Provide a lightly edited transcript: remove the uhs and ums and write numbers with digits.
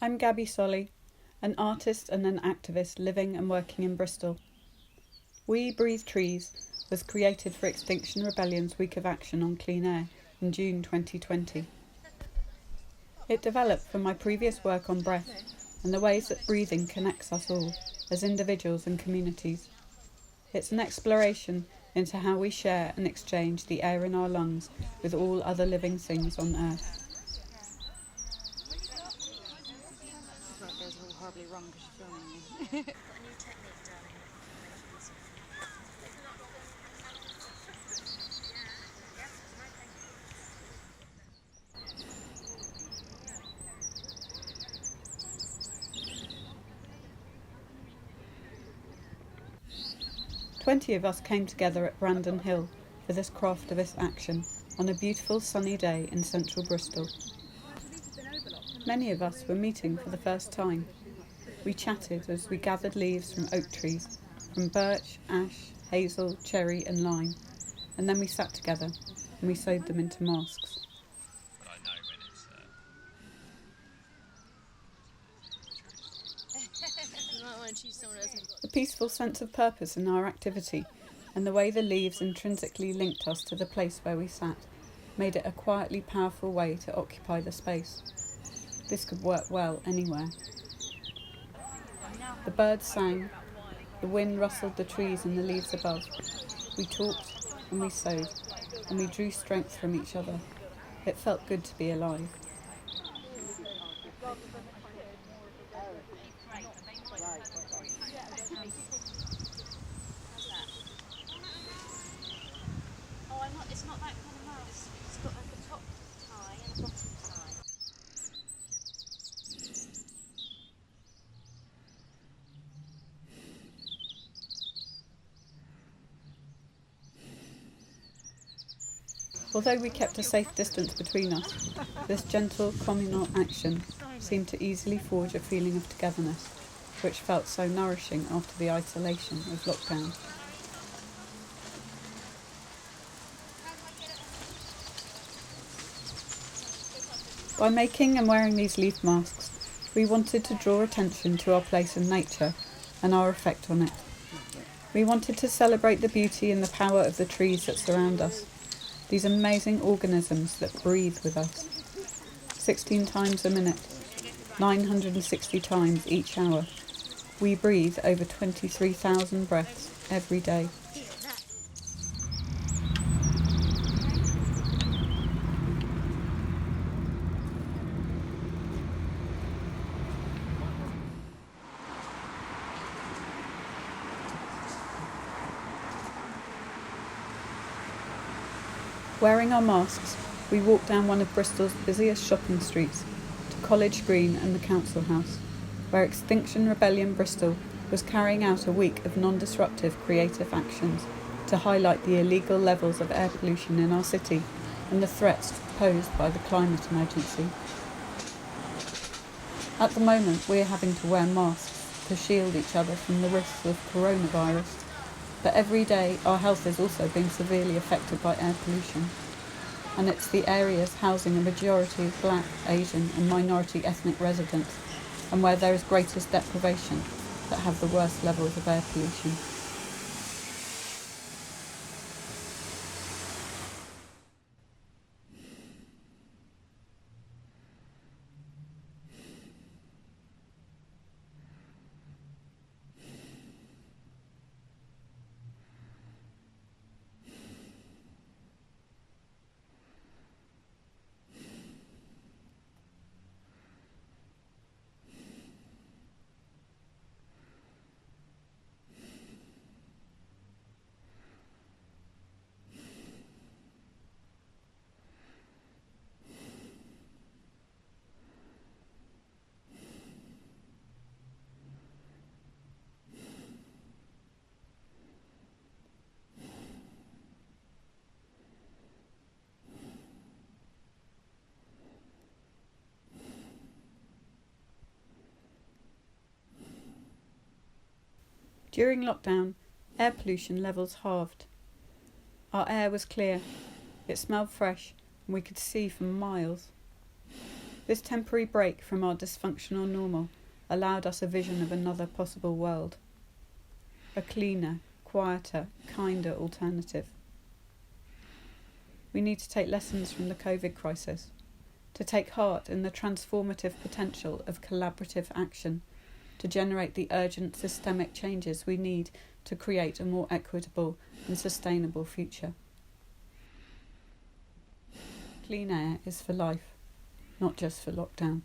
I'm Gaby Solly, an artist and an activist living and working in Bristol. We Breathe Trees was created for Extinction Rebellion's Week of Action on Clean Air in June 2020. It developed from my previous work on breath and the ways that breathing connects us all as individuals and communities. It's an exploration into how we share and exchange the air in our lungs with all other living things on Earth. It goes all horribly wrong because you're filming me. Got a new technique, darling. 20 of us came together at Brandon Hill for this Craftivist action on a beautiful sunny day in central Bristol. Many of us were meeting for the first time. We chatted as we gathered leaves from oak trees, from birch, ash, hazel, cherry and lime, and then we sat together and we sewed them into masks. The peaceful sense of purpose in our activity and the way the leaves intrinsically linked us to the place where we sat made it a quietly powerful way to occupy the space. This could work well anywhere. The birds sang, the wind rustled the trees and the leaves above. We talked and we sewed, and we drew strength from each other. It felt good to be alive. It's not that kind of mask. It's got like a top tie and a bottom tie. Although we kept a safe distance between us, this gentle communal action seemed to easily forge a feeling of togetherness, which felt so nourishing after the isolation of lockdown. By making and wearing these leaf masks, we wanted to draw attention to our place in nature and our effect on it. We wanted to celebrate the beauty and the power of the trees that surround us, these amazing organisms that breathe with us. 16 times a minute, 960 times each hour. We breathe over 23,000 breaths every day. Wearing our masks, we walked down one of Bristol's busiest shopping streets to College Green and the Council House, where Extinction Rebellion Bristol was carrying out a week of non-disruptive creative actions to highlight the illegal levels of air pollution in our city and the threats posed by the climate emergency. At the moment, we're having to wear masks to shield each other from the risks of coronavirus. But every day our health is also being severely affected by air pollution. And it's the areas housing a majority of Black, Asian and minority ethnic residents, and where there is greatest deprivation, that have the worst levels of air pollution. During lockdown, air pollution levels halved. Our air was clear, it smelled fresh, and we could see for miles. This temporary break from our dysfunctional normal allowed us a vision of another possible world. A cleaner, quieter, kinder alternative. We need to take lessons from the COVID crisis, to take heart in the transformative potential of collaborative action, to generate the urgent systemic changes we need to create a more equitable and sustainable future. Clean air is for life, not just for lockdown.